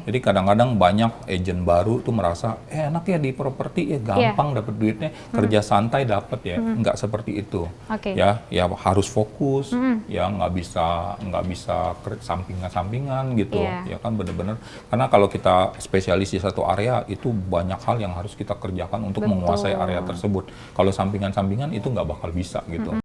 Jadi kadang-kadang banyak agent baru tuh merasa enak ya di properti ya, gampang dapat duitnya, kerja santai dapat ya. Nggak seperti itu. Ya harus fokus, ya nggak bisa sampingan-sampingan gitu. Ya kan bener-bener karena kalau kita spesialis di satu area itu banyak hal yang harus kita kerjakan untuk menguasai area tersebut. Kalau sampingan-sampingan itu nggak bakal bisa gitu.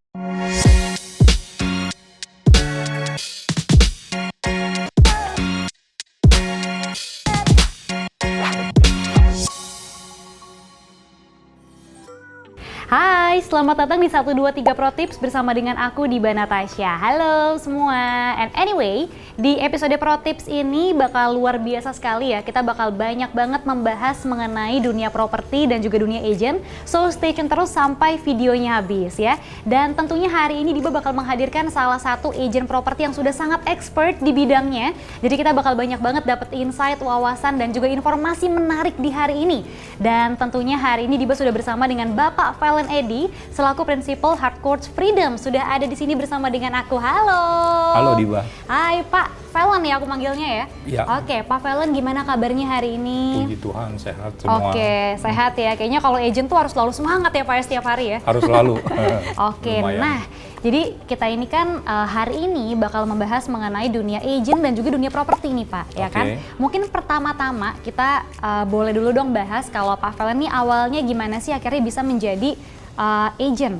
Hai, selamat datang di 123 Pro Tips bersama dengan aku Diba Natasha. Halo semua. And anyway, di episode Pro Tips ini bakal luar biasa sekali ya. Kita bakal banyak banget membahas mengenai dunia properti dan juga dunia agent. So stay tune terus sampai videonya habis ya. Dan tentunya hari ini Diba bakal menghadirkan salah satu agent properti yang sudah sangat expert di bidangnya. Jadi kita bakal banyak banget dapat insight, wawasan dan juga informasi menarik di hari ini. Dan tentunya hari ini Diba sudah bersama dengan Bapak Valen Edi selaku Prinsipal Harcourt Freedom sudah ada di sini bersama dengan aku. Halo. Halo Diba. Hai Pak Valen ya aku manggilnya ya. Iya. Oke, Pak Valen gimana kabarnya hari ini? Puji Tuhan sehat semua. Oke, sehat ya. Kayaknya kalau agent tuh harus selalu semangat ya Pak ya setiap hari ya. Harus selalu. Oke, nah jadi kita ini kan hari ini bakal membahas mengenai dunia agent dan juga dunia properti nih Pak, ya kan? Mungkin pertama-tama kita boleh dulu dong bahas kalau Pak Valen nih awalnya gimana sih akhirnya bisa menjadi agent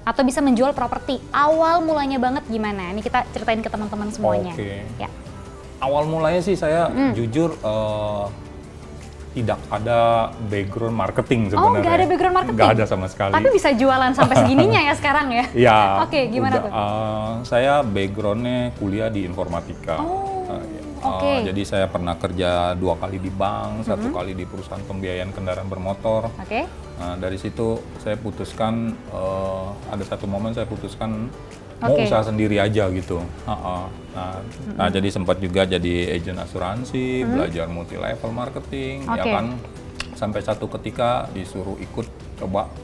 atau bisa menjual properti. Awal mulanya banget gimana? Ini kita ceritain ke teman-teman semuanya. Ya. Awal mulanya sih saya jujur tidak ada background marketing sebenarnya. Oh, nggak ada background marketing? Nggak ada sama sekali. Tapi bisa jualan sampai segininya ya sekarang ya? Iya. Oke, gimana tuh? Saya backgroundnya kuliah di informatika. Jadi saya pernah kerja 2 kali di bank, 1 kali di perusahaan pembiayaan kendaraan bermotor. Nah, dari situ saya putuskan, ada satu momen saya putuskan mau usaha sendiri aja gitu. Nah, jadi sempat juga jadi agen asuransi, belajar multi level marketing, ya kan. Sampai satu ketika disuruh ikut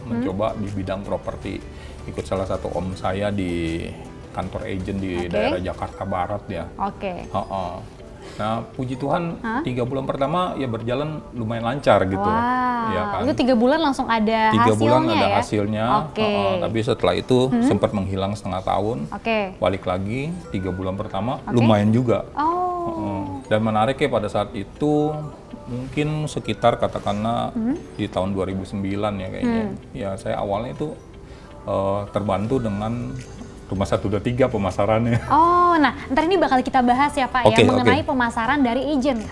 mencoba di bidang properti. Ikut salah satu om saya di kantor agen di daerah Jakarta Barat ya. Nah, puji Tuhan 3 bulan pertama ya berjalan lumayan lancar gitu. Ya kan? Itu 3 bulan langsung ada 3 hasilnya bulan ada ya? hasilnya. Tapi setelah itu sempat menghilang setengah tahun. Balik lagi 3 bulan pertama lumayan juga. Dan menariknya pada saat itu mungkin sekitar katakanlah di tahun 2009 ya kayaknya. Ya saya awalnya itu terbantu dengan Rumah 123 pemasarannya. Nah ntar ini bakal kita bahas ya Pak ya mengenai pemasaran dari agent.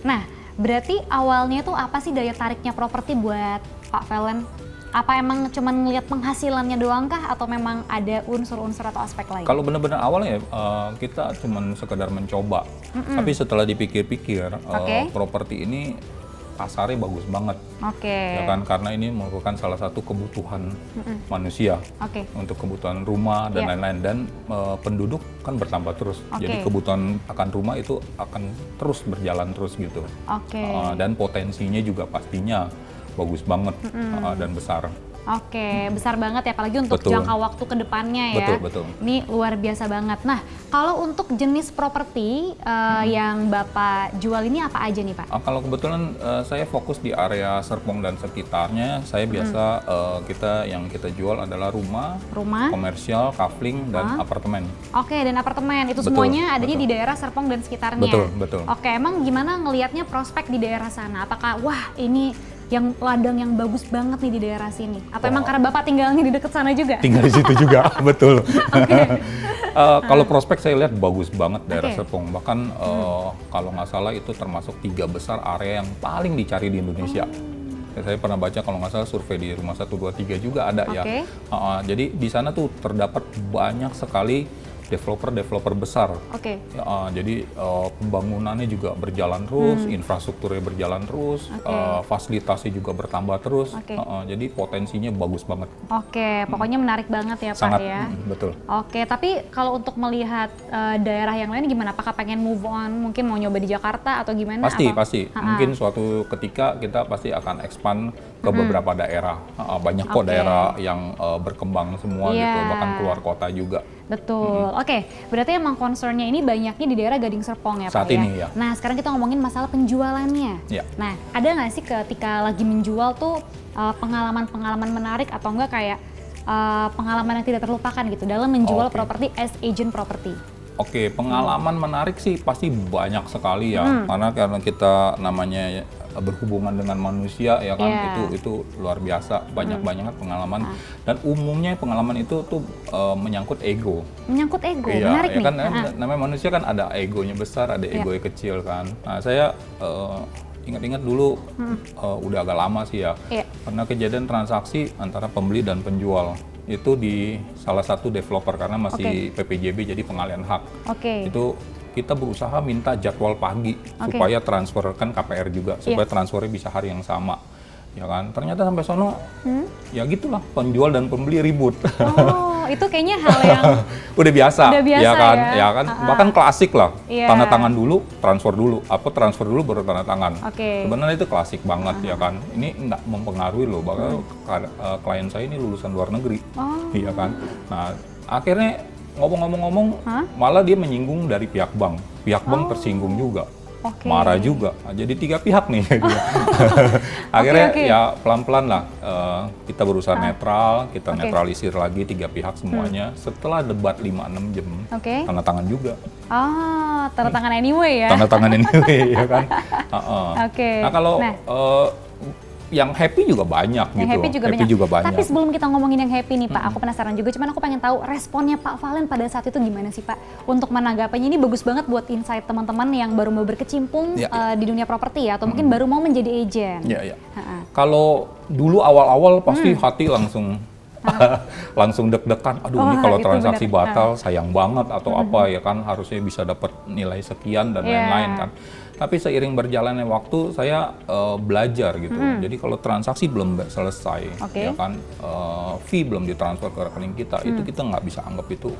Nah berarti awalnya tuh apa sih daya tariknya properti buat Pak Valen? Apa emang cuman ngelihat penghasilannya doang kah atau memang ada unsur-unsur atau aspek lain? Kalau benar-benar awalnya kita cuman sekedar mencoba. Tapi setelah dipikir-pikir properti ini pasarnya bagus banget, ya kan, karena ini merupakan salah satu kebutuhan manusia untuk kebutuhan rumah dan lain-lain, dan penduduk kan bertambah terus, jadi kebutuhan akan rumah itu akan terus berjalan terus gitu, dan potensinya juga pastinya bagus banget dan besar. Besar banget ya, apalagi untuk jangka waktu ke depannya ya. Betul. Ini luar biasa banget. Nah, kalau untuk jenis properti yang Bapak jual ini apa aja nih Pak? Kalau kebetulan saya fokus di area Serpong dan sekitarnya, saya biasa yang kita jual adalah rumah, komersial, kafling, dan apartemen. Dan apartemen, itu semuanya adanya di daerah Serpong dan sekitarnya? Betul. Emang gimana ngelihatnya prospek di daerah sana? Apakah, wah ini yang ladang yang bagus banget nih di daerah sini? Atau emang karena Bapak tinggalnya di dekat sana juga? Tinggal di situ juga, betul. Kalau prospek saya lihat bagus banget daerah Serpong. Bahkan kalau nggak salah itu termasuk 3 besar area yang paling dicari di Indonesia. Saya pernah baca kalau nggak salah survei di Rumah 123 juga ada ya. Jadi di sana tuh terdapat banyak sekali developer besar. Jadi pembangunannya juga berjalan terus, infrastrukturnya berjalan terus, fasilitasnya juga bertambah terus. Jadi potensinya bagus banget. Pokoknya menarik banget ya Pak. Sangat, ya. Betul. Tapi kalau untuk melihat daerah yang lain gimana? Apakah pengen move on? Mungkin mau nyoba di Jakarta atau gimana? Pasti. Mungkin suatu ketika kita pasti akan expand ke beberapa daerah. Banyak kok daerah yang berkembang semua gitu, bahkan keluar kota juga. Betul. Oke, berarti emang concernnya ini banyaknya di daerah Gading Serpong ya saat Pak ini, ya? ya. Nah sekarang kita ngomongin masalah penjualannya. Ya. Nah ada nggak sih ketika lagi menjual tuh pengalaman-pengalaman menarik atau enggak kayak pengalaman yang tidak terlupakan gitu dalam menjual properti as agent property? Oke, pengalaman menarik sih pasti banyak sekali ya, karena kita namanya berhubungan dengan manusia ya kan, itu luar biasa, banyak pengalaman dan umumnya pengalaman itu tuh menyangkut ego. Menyangkut ego, Iya, menarik ya nih. Kan, namanya manusia kan ada egonya besar, ada egonya kecil kan. Nah saya ingat-ingat dulu, udah agak lama sih ya, pernah kejadian transaksi antara pembeli dan penjual. Itu di salah satu developer karena masih PPJB jadi pengalihan hak. Itu kita berusaha minta jadwal pagi supaya transfer kan KPR juga supaya transfernya bisa hari yang sama. Ya kan, ternyata sampai sono ya gitulah penjual dan pembeli ribut. Oh, itu kayaknya hal yang udah biasa ya kan, ya. ya kan, bahkan klasik lah, Iya. tanda tangan dulu, transfer dulu, transfer dulu baru tanda tangan. Sebenarnya itu klasik banget ya kan, ini nggak mempengaruhi loh, bahkan klien saya ini lulusan luar negeri, ya kan. Nah akhirnya ngomong-ngomong malah dia menyinggung dari pihak bank tersinggung juga. Marah juga, jadi 3 pihak nih. Akhirnya ya pelan-pelan lah kita berusaha netral, kita netralisir lagi 3 pihak semuanya. Setelah debat 5-6 jam, tanda tangan juga. Tanda tangan anyway ya? Tanda tangan anyway, ya kan. Nah kalau yang happy juga banyak yang gitu. Happy juga banyak. Tapi sebelum kita ngomongin yang happy nih Pak, aku penasaran juga, cuman aku pengen tahu responnya Pak Valen pada saat itu gimana sih Pak? Untuk menanggapinya ini bagus banget buat insight teman-teman yang baru mau berkecimpung di dunia properti ya, atau mungkin baru mau menjadi agent. Kalau dulu awal-awal pasti hati langsung deg-degan, aduh ini kalau transaksi batal sayang banget atau apa ya kan, harusnya bisa dapat nilai sekian dan lain-lain kan. Tapi seiring berjalannya waktu saya belajar gitu. Jadi kalau transaksi belum selesai, ya kan, fee belum ditransfer ke rekening kita, itu kita nggak bisa anggap itu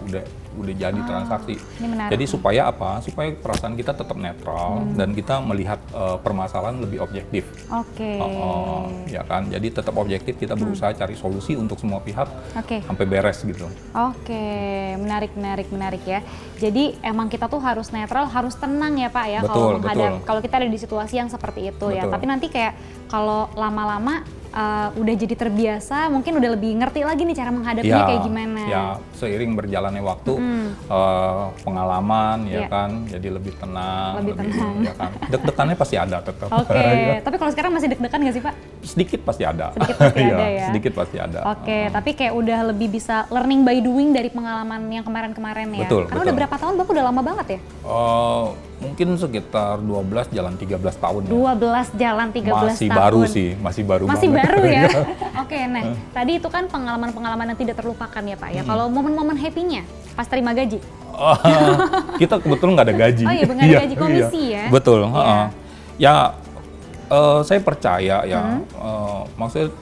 udah jadi transaksi. Jadi supaya apa? Supaya perasaan kita tetap netral dan kita melihat permasalahan lebih objektif. Ya kan. Jadi tetap objektif, kita berusaha cari solusi untuk semua pihak sampai beres gitu. Menarik ya. Jadi emang kita tuh harus netral, harus tenang ya Pak ya, kalau kita ada di situasi yang seperti itu ya. Tapi nanti kayak kalau lama-lama udah jadi terbiasa, mungkin udah lebih ngerti lagi nih cara menghadapinya kayak gimana. Ya, seiring berjalannya waktu, pengalaman ya kan, jadi lebih tenang. Ya kan. Deg-degannya pasti ada tetap. Tapi kalau sekarang masih deg-degan nggak sih Pak? Sedikit pasti ada. Sedikit pasti ada. Tapi kayak udah lebih bisa learning by doing dari pengalaman yang kemarin-kemarin ya. Karena udah berapa tahun Bapak, udah lama banget ya? Mungkin sekitar 12 jalan 13 tahun ya. 12 jalan 13 tahun. Masih baru sih, masih baru ya. Nah tadi itu kan pengalaman-pengalaman yang tidak terlupakan ya Pak ya. Kalau momen-momen happy-nya pas terima gaji? Kita kebetulan nggak ada gaji. Nggak ada gaji komisi ya? Betul. Ya saya percaya ya, maksudnya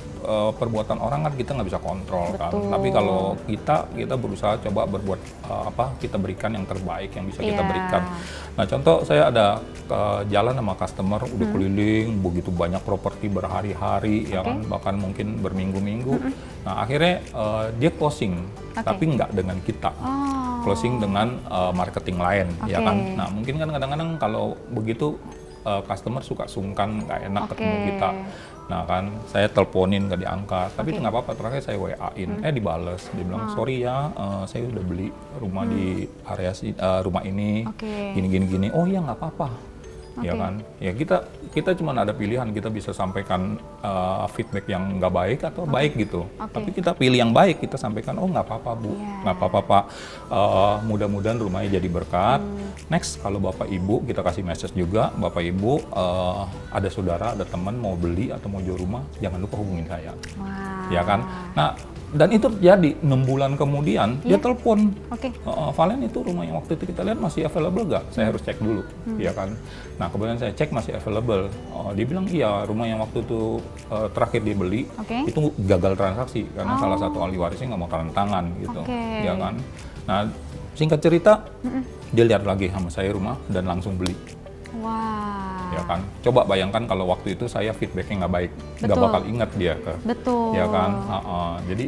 perbuatan orang kan kita nggak bisa kontrol kan. Tapi kalau kita berusaha coba berbuat kita berikan yang terbaik yang bisa kita berikan. Nah contoh saya ada jalan sama customer udah keliling begitu banyak properti berhari-hari ya kan, bahkan mungkin berminggu-minggu. Nah akhirnya dia closing, tapi nggak dengan kita. Closing dengan marketing lain ya kan. Nah mungkin kan kadang-kadang kalau begitu customer suka sungkan, nggak enak ketemu kita. Nah kan, saya teleponin nggak diangkat, tapi itu nggak apa-apa, terakhir saya WA-in, dibales, dia bilang sorry ya, saya udah beli rumah di area rumah ini, gini, oh iya nggak apa-apa, ya kan, ya kita cuma ada pilihan, kita bisa sampaikan feedback yang nggak baik atau baik gitu, tapi kita pilih yang baik, kita sampaikan oh nggak apa-apa Bu, nggak apa-apa Pak, mudah-mudahan rumahnya jadi berkat. Next kalau Bapak Ibu kita kasih message juga, Bapak Ibu ada saudara, ada teman mau beli atau mau jual rumah, jangan lupa hubungin saya, ya kan. Nah dan itu terjadi 6 bulan kemudian dia telepon, Valen itu rumah yang waktu itu kita lihat masih available gak? Saya harus cek dulu, ya kan. Nah kemudian saya cek masih available, dia bilang iya rumah yang waktu itu terakhir dia beli itu gagal transaksi karena salah satu ahli warisnya nggak mau tanda tangan gitu, ya kan. Nah singkat cerita dia lihat lagi sama saya rumah dan langsung beli. Ya kan, coba bayangkan kalau waktu itu saya feedbacknya nggak baik, nggak bakal ingat dia ke, ya kan. Jadi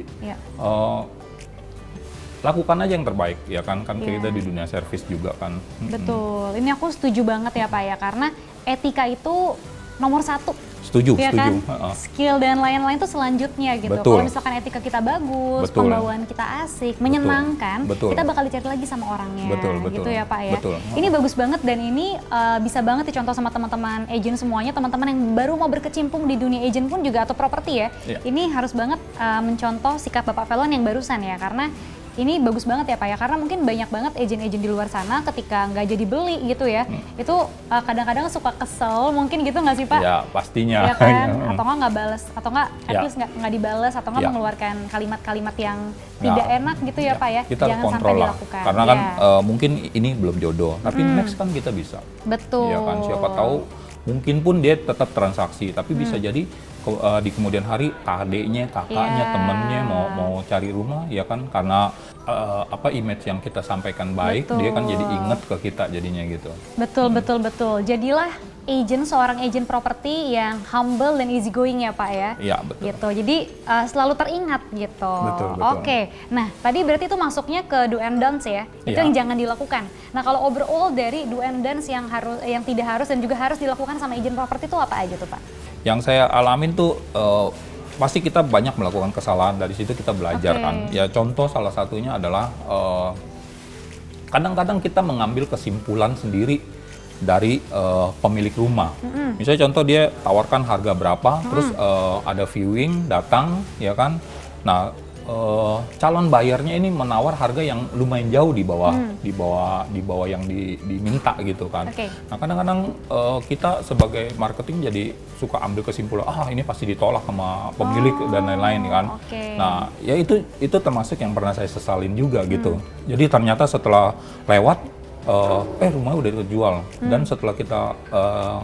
lakukan aja yang terbaik, ya kan kita di dunia servis juga kan. Betul, ini aku setuju banget ya Pak ya, karena etika itu nomor 1. Setuju, ya setuju. Kan? Skill dan lain-lain itu selanjutnya gitu. Kalau misalkan etika kita bagus, pembawaan kita asik, menyenangkan, kita bakal dicari lagi sama orangnya. Gitu ya Pak ya. Ini bagus banget dan ini bisa banget dicontoh sama teman-teman agent semuanya, teman-teman yang baru mau berkecimpung di dunia agent pun juga atau properti ya. Ini harus banget mencontoh sikap Bapak Felon yang barusan ya, karena ini bagus banget ya Pak ya, karena mungkin banyak banget agent-agent di luar sana ketika nggak jadi beli gitu ya, itu kadang-kadang suka kesel mungkin gitu nggak sih Pak? Ya pastinya. Ya kan? Atau nggak balas, atau nggak at least nggak dibalas, atau nggak mengeluarkan kalimat-kalimat yang tidak enak gitu ya Pak ya. Kita jangan kontrol sampai lah. dilakukan. Karena kan mungkin ini belum jodoh, tapi next kan kita bisa. Betul. Ya kan, siapa tahu mungkin pun dia tetap transaksi, tapi bisa jadi di kemudian hari adiknya, kakaknya, temennya mau cari rumah, ya kan, karena image yang kita sampaikan baik, dia kan jadi inget ke kita jadinya gitu. Betul. Jadilah seorang agent properti yang humble dan easy going ya Pak ya. Iya betul. Gitu. Jadi selalu teringat gitu. Betul. Oke. Nah tadi berarti itu masuknya ke do and don'ts ya. Itu yang jangan dilakukan. Nah kalau overall dari do and don'ts yang tidak harus dan juga harus dilakukan sama agent properti itu apa aja tuh Pak? Yang saya alamin tuh pasti kita banyak melakukan kesalahan, dari situ kita belajar kan. Ya contoh salah satunya adalah kadang-kadang kita mengambil kesimpulan sendiri dari pemilik rumah. Misalnya contoh dia tawarkan harga berapa, terus ada viewing datang, ya kan. Nah calon bayarnya ini menawar harga yang lumayan jauh di bawah yang diminta gitu kan. Nah kadang-kadang kita sebagai marketing jadi suka ambil kesimpulan, ini pasti ditolak sama pemilik dan lain-lain kan. Nah ya itu termasuk yang pernah saya sesalin juga gitu. Jadi ternyata setelah lewat rumahnya udah terjual, dan setelah kita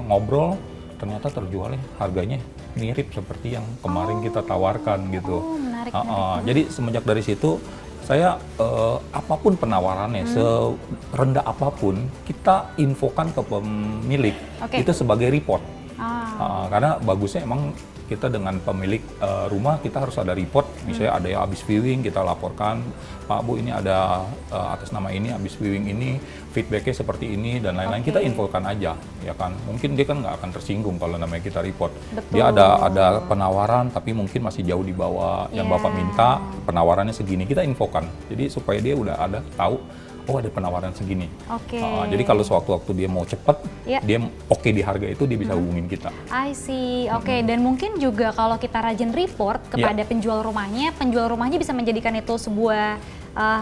ngobrol ternyata terjualnya harganya mirip seperti yang kemarin kita tawarkan gitu. Menarik. Jadi semenjak dari situ saya apapun penawarannya, serendah apapun kita infokan ke pemilik itu sebagai report. Karena bagusnya emang kita dengan pemilik rumah kita harus ada report, misalnya ada yang habis viewing kita laporkan, Pak Bu ini ada atas nama ini habis viewing ini, feedbacknya seperti ini dan lain-lain, kita infokan aja ya kan. Mungkin dia kan nggak akan tersinggung kalau namanya kita report. Dia ada penawaran tapi mungkin masih jauh di bawah yang Bapak minta, penawarannya segini, kita infokan. Jadi supaya dia udah ada tahu, ada penawaran segini. Jadi kalau sewaktu-waktu dia mau cepat, dia oke di harga itu, dia bisa hubungin kita. I see. Dan mungkin juga kalau kita rajin report kepada penjual rumahnya bisa menjadikan itu sebuah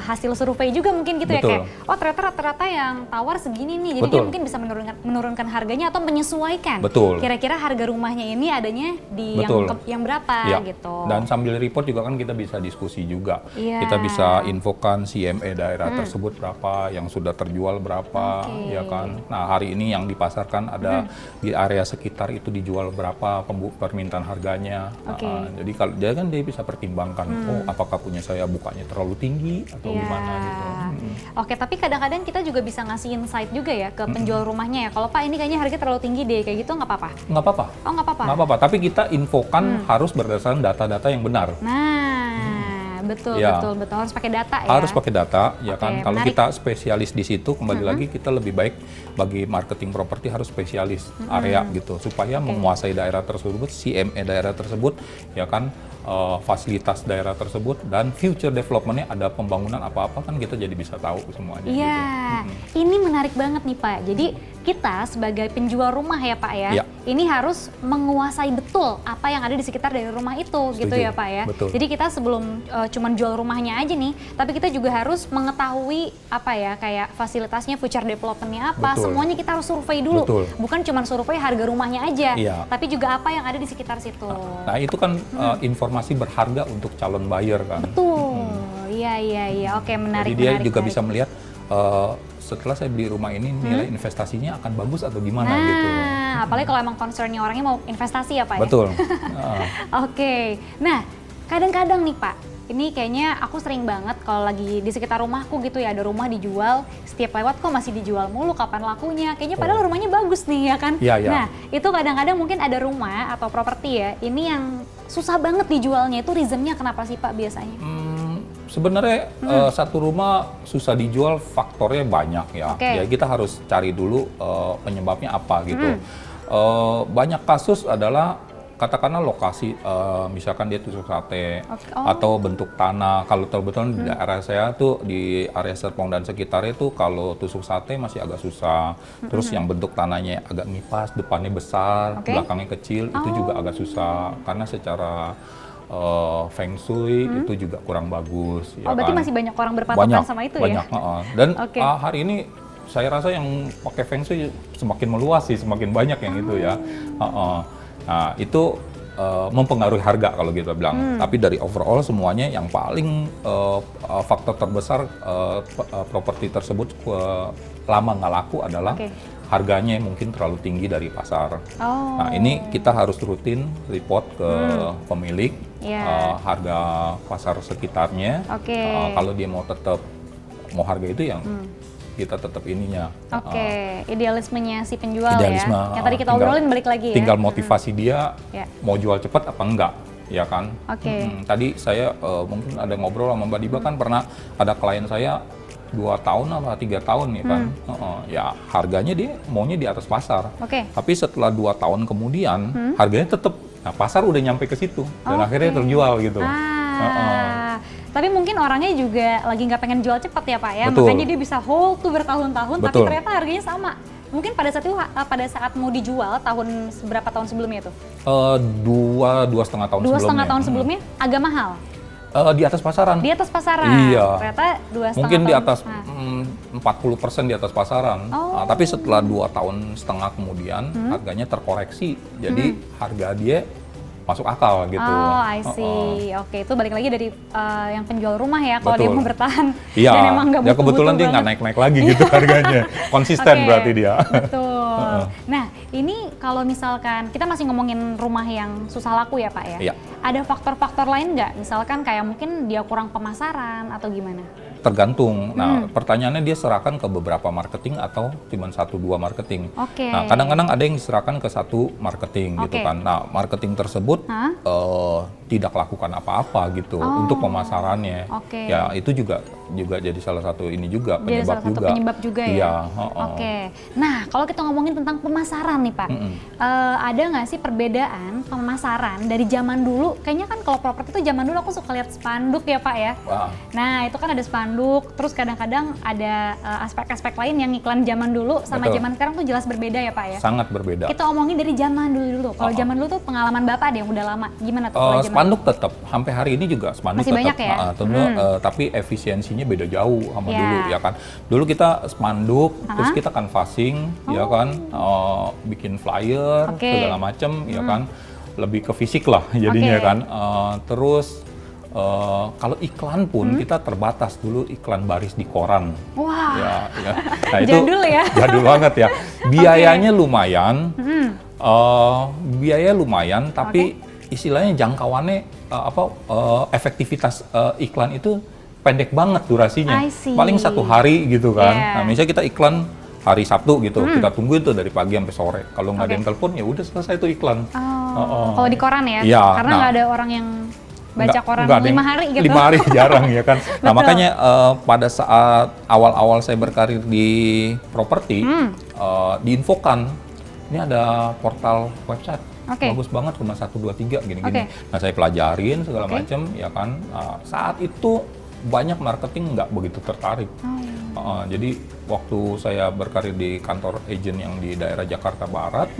hasil survei juga mungkin gitu ya, kayak ternyata rata-rata yang tawar segini nih, jadi dia mungkin bisa menurunkan harganya atau menyesuaikan. Kira-kira harga rumahnya ini adanya di yang berapa gitu. Dan sambil report juga kan kita bisa diskusi juga. Kita bisa infokan CME daerah tersebut berapa, yang sudah terjual berapa, ya kan. Nah hari ini yang dipasarkan ada di area sekitar itu dijual berapa, permintaan harganya. Jadi kalau dia bisa pertimbangkan, apakah punya saya bukanya terlalu tinggi atau gimana gitu. Tapi kadang-kadang kita juga bisa ngasih insight juga ya ke penjual rumahnya ya. Kalau Pak ini kayaknya harga terlalu tinggi deh, kayak gitu nggak apa-apa? Nggak apa-apa. Nggak apa-apa? Nggak apa-apa, tapi kita infokan harus berdasarkan data-data yang benar. Betul. Harus pakai data ya? Harus pakai data, ya kan. Kalau kita spesialis di situ, kembali lagi kita lebih baik bagi marketing properti harus spesialis area gitu, supaya menguasai daerah tersebut, CME daerah tersebut, ya kan, fasilitas daerah tersebut, dan future development-nya ada pembangunan apa-apa kan kita jadi bisa tahu semuanya. Ini menarik banget nih Pak. Jadi kita sebagai penjual rumah ya Pak ya, ini harus menguasai betul apa yang ada di sekitar dari rumah itu. Gitu ya Pak ya. Jadi kita sebelum cuman jual rumahnya aja nih, tapi kita juga harus mengetahui apa ya, kayak fasilitasnya, future development-nya apa, semuanya kita harus survei dulu. Bukan cuman survei harga rumahnya aja, tapi juga apa yang ada di sekitar situ. Nah itu kan informasi berharga untuk calon buyer kan. Iya. Oke, menarik. Jadi dia juga bisa melihat setelah saya beli rumah ini nilai investasinya akan bagus atau gimana gitu. Apalagi kalau emang concernnya orangnya mau investasi ya Pak ya? Betul. Nah kadang-kadang nih Pak, ini kayaknya aku sering banget kalau lagi di sekitar rumahku gitu ya, ada rumah dijual, setiap lewat kok masih dijual mulu, kapan lakunya? Kayaknya padahal rumahnya bagus nih ya kan? Nah itu kadang-kadang mungkin ada rumah atau properti ya, ini yang susah banget dijualnya, itu reasonnya kenapa sih Pak biasanya? Sebenarnya satu rumah susah dijual, faktornya banyak ya. Ya kita harus cari dulu penyebabnya apa gitu. Banyak kasus adalah katakanlah lokasi, misalkan dia tusuk sate atau bentuk tanah. Kalau kebetulan di daerah saya tuh di area Serpong dan sekitarnya tuh kalau tusuk sate masih agak susah. Terus yang bentuk tanahnya agak ngipas, depannya besar, belakangnya kecil, itu juga agak susah karena secara Feng Shui itu juga kurang bagus. Oh, berarti masih banyak orang berpatokan sama itu ya? Banyak, dan hari ini saya rasa yang pakai Feng Shui semakin meluas sih, semakin banyak yang itu ya. Nah, itu mempengaruhi harga kalau kita bilang. Tapi dari overall semuanya yang paling faktor terbesar properti tersebut lama nggak laku adalah harganya mungkin terlalu tinggi dari pasar. Nah, ini kita harus rutin report ke pemilik harga pasar sekitarnya. Kalau dia mau mau harga itu yang kita tetap ininya. Idealismenya si penjual ya. Yang tadi kita obrolin balik lagi ya. Tinggal motivasi dia mau jual cepat apa enggak, ya kan? Tadi saya mungkin ada ngobrol sama Mbak Diba kan pernah ada klien saya 2 tahun atau 3 tahun ya kan, ya harganya dia maunya di atas pasar. Tapi setelah 2 tahun kemudian harganya tetap, nah pasar udah nyampe ke situ dan akhirnya terjual gitu. Tapi mungkin orangnya juga lagi nggak pengen jual cepat ya Pak ya, Betul. makanya dia bisa hold tuh bertahun-tahun, tapi ternyata harganya sama. Mungkin pada saat itu, pada saat mau dijual berapa tahun sebelumnya tuh? 2,5 tahun sebelumnya. 2,5 tahun sebelumnya agak mahal. Di atas pasaran. Di atas pasaran. Iya. Ternyata 2,5 mungkin tahun. Di atas 40% di atas pasaran. Tapi setelah 2,5 tahun kemudian harganya terkoreksi. Jadi harga dia masuk akal gitu. I see. Oke, itu balik lagi dari yang penjual rumah ya, kalau Betul. dia mau bertahan. Iya. Dan emang nggak ya kebetulan dia nggak naik-naik lagi gitu harganya. Konsisten berarti dia. Betul. Nah, ini kalau misalkan kita masih ngomongin rumah yang susah laku ya Pak ya. Iya. Ada faktor-faktor lain nggak? Misalkan kayak mungkin dia kurang pemasaran atau gimana? Tergantung. Nah, pertanyaannya dia serahkan ke beberapa marketing atau cuma 1-2 marketing. Nah, kadang-kadang ada yang diserahkan ke 1 marketing gitu kan. Nah, marketing tersebut tidak lakukan apa-apa gitu untuk pemasarannya. Ya, itu juga jadi salah satu ini juga penyebab juga. Penyebab juga ya. Iya. Nah, kalau kita ngomongin tentang pemasaran nih Pak, ada nggak sih perbedaan pemasaran dari zaman dulu? Kayaknya kan kalau properti itu zaman dulu aku suka lihat spanduk ya Pak ya. Nah, itu kan ada spanduk, terus kadang-kadang ada aspek-aspek lain yang iklan zaman dulu sama zaman sekarang tuh jelas berbeda ya Pak ya? Sangat berbeda. Kita omongin dari zaman dulu. Kalau zaman dulu tuh pengalaman Bapak deh yang udah lama, gimana tuh kalau zaman spanduk tetap, sampai hari ini juga spanduk masih tetap. Banyak ya? Tapi efisiensinya beda jauh sama dulu ya kan. Dulu kita spanduk, terus kita canvassing, ya kan, bikin flyer, segala macem, ya kan. Lebih ke fisik lah jadinya kan. Terus kalau iklan pun kita terbatas dulu iklan baris di koran. Wah. Ya. Nah, itu jadul ya. Jadul banget ya. Biayanya lumayan. Biaya lumayan, tapi istilahnya jangkauannya efektivitas iklan itu pendek banget durasinya. Paling 1 hari gitu kan. Nah, misalnya kita iklan hari Sabtu gitu, kita tungguin tuh dari pagi sampai sore. Kalau nggak ada yang telepon ya udah selesai tuh iklan. Kalau di koran ya? Ya, karena nggak ada orang yang baca koran 5 hari gitu. 5 hari jarang ya kan. Nah, makanya pada saat awal-awal saya berkarir di properti, diinfokan, ini ada portal website. Bagus banget, Rumah 123 gini-gini. Nah, saya pelajarin segala macam ya kan. Saat itu banyak marketing nggak begitu tertarik. Jadi waktu saya berkarir di kantor agent yang di daerah Jakarta Barat,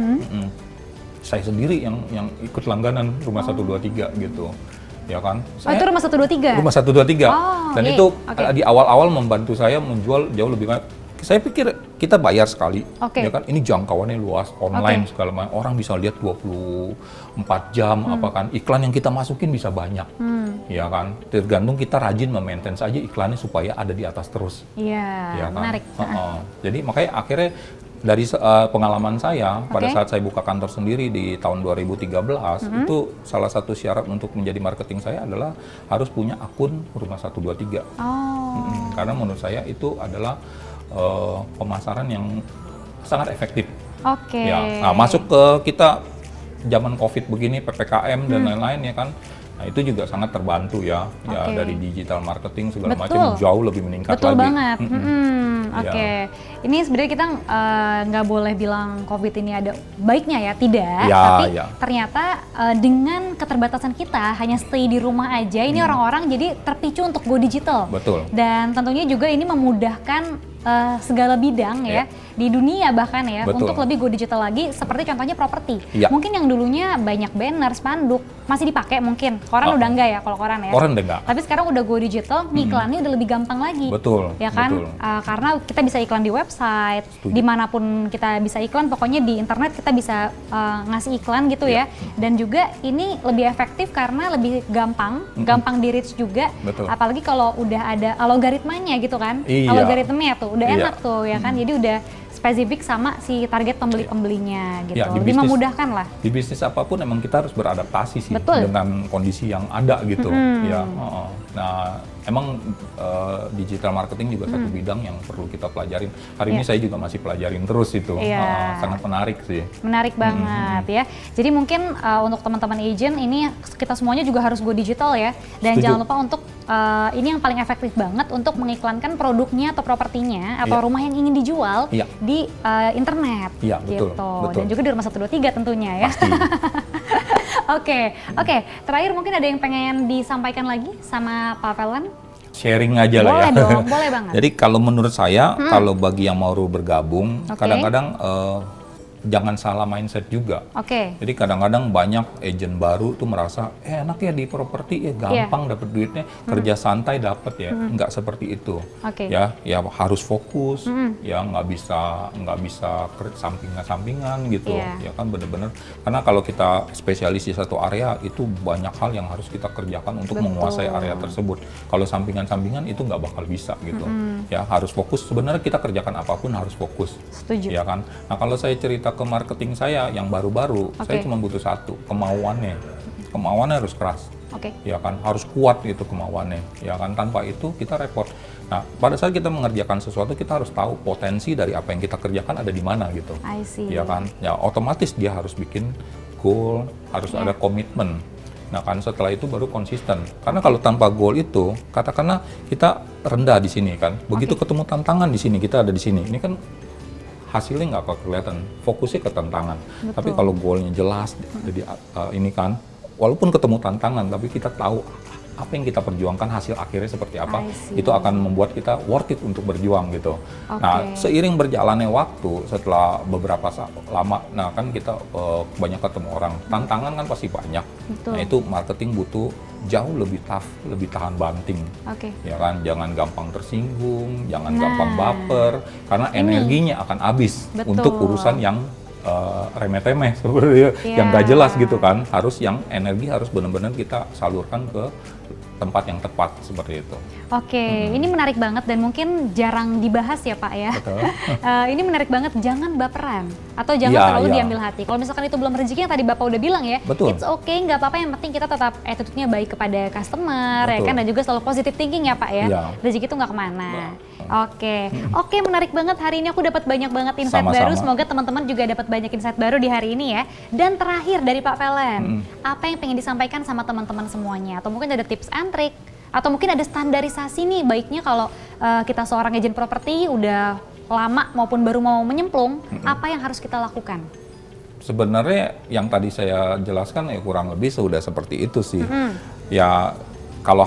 saya sendiri yang ikut langganan Rumah 123 gitu. Ya kan? Itu Rumah 123? Rumah 123. Dan itu di awal-awal membantu saya menjual jauh lebih banyak. Saya pikir kita bayar sekali, ya kan? Ini jangkauannya luas, online segala macam. Orang bisa lihat 24 jam, apa kan? Iklan yang kita masukin bisa banyak, ya kan? Tergantung kita rajin memaintain saja iklannya supaya ada di atas terus. Iya, ya kan? Menarik. Jadi makanya akhirnya dari pengalaman saya pada saat saya buka kantor sendiri di tahun 2013, itu salah satu syarat untuk menjadi marketing saya adalah harus punya akun Rumah 123. Karena menurut saya itu adalah pemasaran yang sangat efektif. Ya, nah masuk ke kita zaman COVID begini, PPKM dan lain-lain ya kan. Nah, itu juga sangat terbantu ya dari digital marketing segala Betul. macam jauh lebih meningkat Betul lagi. banget. Oke. Ini sebenarnya kita nggak boleh bilang COVID ini ada baiknya ya, tidak. Tapi ternyata dengan keterbatasan kita hanya stay di rumah aja, ini orang-orang jadi terpicu untuk go digital. Betul. Dan tentunya juga ini memudahkan segala bidang ya di dunia bahkan ya. Betul. Untuk lebih go digital lagi, seperti contohnya properti. Mungkin yang dulunya banyak banner, spanduk masih dipakai mungkin. Koran udah enggak ya kalau koran ya. Koran udah enggak. Tapi sekarang udah go digital, ngiklannya udah lebih gampang lagi. Betul. Ya kan? Betul. Karena kita bisa iklan di website, dimanapun kita bisa iklan, pokoknya di internet kita bisa ngasih iklan gitu ya. Dan juga ini lebih efektif karena lebih gampang di reach juga. Betul. Apalagi kalau udah ada algoritmanya gitu kan. Algoritmanya tuh udah enak tuh ya kan. Jadi udah spesifik sama si target pembeli-pembelinya gitu. Lebih memudahkan lah. Di bisnis apapun emang kita harus beradaptasi sih Betul. dengan kondisi yang ada gitu. Ya, nah emang digital marketing juga satu bidang yang perlu kita pelajarin. Hari ini saya juga masih pelajarin terus itu. Sangat menarik sih. Menarik banget ya. Jadi mungkin untuk teman-teman agent ini kita semuanya juga harus go digital ya. Dan jangan lupa untuk ini yang paling efektif banget untuk mengiklankan produknya atau propertinya atau rumah yang ingin dijual di internet. Iya, betul, gitu. betul. Dan juga di rumah 123 tentunya ya. Pasti. Oke. Terakhir mungkin ada yang pengen disampaikan lagi sama Pak Felwan? Sharing aja lah ya. Boleh dong, boleh banget. Jadi kalau menurut saya, kalau bagi yang mau bergabung, kadang-kadang jangan salah mindset juga. Jadi kadang-kadang banyak agent baru tuh merasa enak ya di properti ya gampang dapat duitnya, kerja santai dapat ya. Nggak seperti itu. Ya harus fokus, ya nggak bisa sampingan-sampingan gitu. Ya kan bener-bener karena kalau kita spesialis di satu area itu banyak hal yang harus kita kerjakan untuk menguasai area tersebut. Kalau sampingan-sampingan itu nggak bakal bisa gitu. Ya harus fokus. Sebenarnya kita kerjakan apapun harus fokus. Setuju. Ya kan. Nah kalau saya cerita ke marketing saya yang baru-baru, saya cuma butuh satu, kemauannya harus keras, ya kan, harus kuat gitu kemauannya, ya kan, tanpa itu kita repot. Nah pada saat kita mengerjakan sesuatu kita harus tahu potensi dari apa yang kita kerjakan ada di mana gitu, ya kan, ya otomatis dia harus bikin goal, harus ada komitmen. Nah kan setelah itu baru konsisten. Karena kalau tanpa goal itu, katakanlah kita rendah di sini kan, begitu ketemu tantangan di sini kita ada di sini, ini kan hasilnya nggak kelihatan, fokusnya ke tantangan. Tapi kalau goalnya jelas, jadi ini kan, walaupun ketemu tantangan, tapi kita tahu apa yang kita perjuangkan, hasil akhirnya seperti apa, itu akan membuat kita worth it untuk berjuang gitu. Nah, seiring berjalannya waktu, setelah beberapa lama, nah kan kita banyak ketemu orang, tantangan kan pasti banyak. Nah itu marketing butuh jauh lebih tough, lebih tahan banting, ya kan, jangan gampang tersinggung, jangan gampang baper, karena energinya akan habis untuk urusan yang remeh-temeh seperti yang gak jelas gitu kan, energi harus benar-benar kita salurkan ke tempat yang tepat seperti itu. Ini menarik banget dan mungkin jarang dibahas ya Pak ya. Ini menarik banget, jangan baperan atau jangan terlalu diambil hati. Kalau misalkan itu belum rezeki yang tadi Bapak udah bilang ya, it's okay, nggak apa-apa, yang penting kita tetap attitude-nya baik kepada customer ya kan, dan juga selalu positive thinking ya Pak ya. Rezeki itu nggak kemana. Oke, menarik banget, hari ini aku dapat banyak banget insight baru. Semoga teman-teman juga dapat banyak insight baru di hari ini ya. Dan terakhir dari Pak Felwan, apa yang pengen disampaikan sama teman-teman semuanya? Atau mungkin ada tips and trick? Atau mungkin ada standarisasi nih, baiknya kalau kita seorang agent properti udah lama maupun baru mau menyemplung, apa yang harus kita lakukan? Sebenarnya yang tadi saya jelaskan ya kurang lebih sudah seperti itu sih. Ya kalau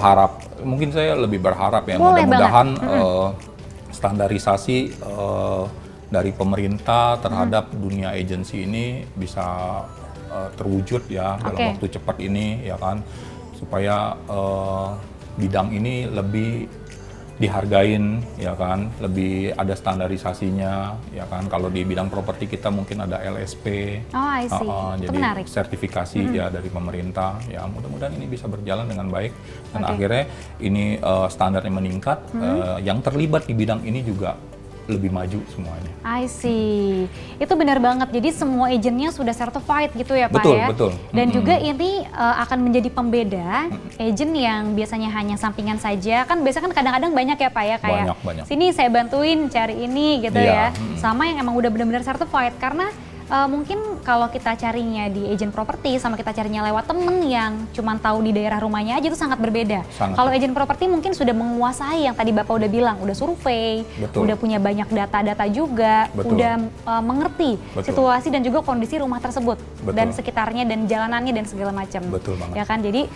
mungkin saya lebih berharap ya mudah-mudahan standarisasi dari pemerintah terhadap dunia agensi ini bisa terwujud ya dalam waktu cepat ini ya kan, supaya bidang ini lebih dihargain ya kan, lebih ada standarisasinya ya kan. Kalau di bidang properti kita mungkin ada LSP, jadi sertifikasi ya dari pemerintah ya, mudah-mudahan ini bisa berjalan dengan baik dan akhirnya ini standarnya meningkat, yang terlibat di bidang ini juga lebih maju semuanya. I see. Itu benar banget. Jadi semua agentnya sudah certified gitu ya Pak ya? Betul. Dan juga ini akan menjadi pembeda agent yang biasanya hanya sampingan saja. Kan biasanya kan kadang-kadang banyak ya Pak ya, kayak banyak. Sini saya bantuin cari ini gitu ya. Sama yang emang udah benar-benar certified. Karena mungkin kalau kita carinya di agent properti sama kita carinya lewat temen yang cuman tahu di daerah rumahnya aja itu sangat berbeda. Kalau agent properti mungkin sudah menguasai yang tadi Bapak udah bilang, udah survei, udah punya banyak data-data juga, udah mengerti situasi dan juga kondisi rumah tersebut dan sekitarnya dan jalanannya dan segala macam. Betul banget. Ya kan, jadi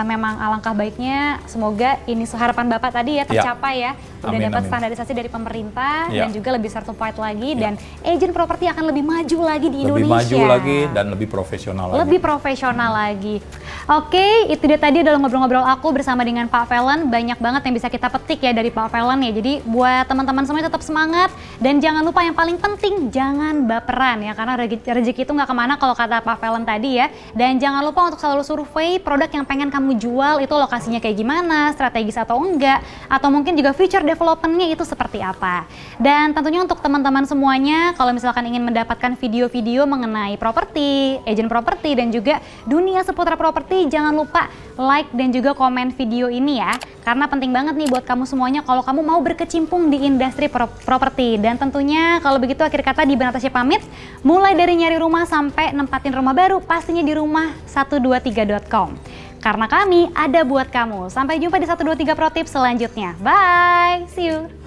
memang alangkah baiknya semoga ini harapan Bapak tadi ya tercapai ya. Udah dapat standarisasi dari pemerintah dan juga lebih certified lagi dan agent properti akan lebih maju lagi di Indonesia. Lebih maju lagi dan lebih profesional lagi. Lebih profesional lagi. Oke, itu dia tadi adalah ngobrol-ngobrol aku bersama dengan Pak Velen. Banyak banget yang bisa kita petik ya dari Pak Velen ya. Jadi buat teman-teman semuanya tetap semangat dan jangan lupa yang paling penting jangan baperan ya, karena rezeki itu nggak kemana kalau kata Pak Velen tadi ya. Dan jangan lupa untuk selalu survei produk yang pengen kamu jual itu lokasinya kayak gimana, strategis atau enggak, atau mungkin juga future development-nya itu seperti apa. Dan tentunya untuk teman-teman semuanya kalau misalkan ingin mendapatkan video-video mengenai properti, agent properti dan juga dunia seputar properti, jangan lupa like dan juga komen video ini ya, karena penting banget nih buat kamu semuanya kalau kamu mau berkecimpung di industri properti. Dan tentunya kalau begitu akhir kata di Banatasya pamit, mulai dari nyari rumah sampai nempatin rumah baru pastinya di rumah123.com, karena kami ada buat kamu. Sampai jumpa di 123 Pro Tips selanjutnya. Bye, see you.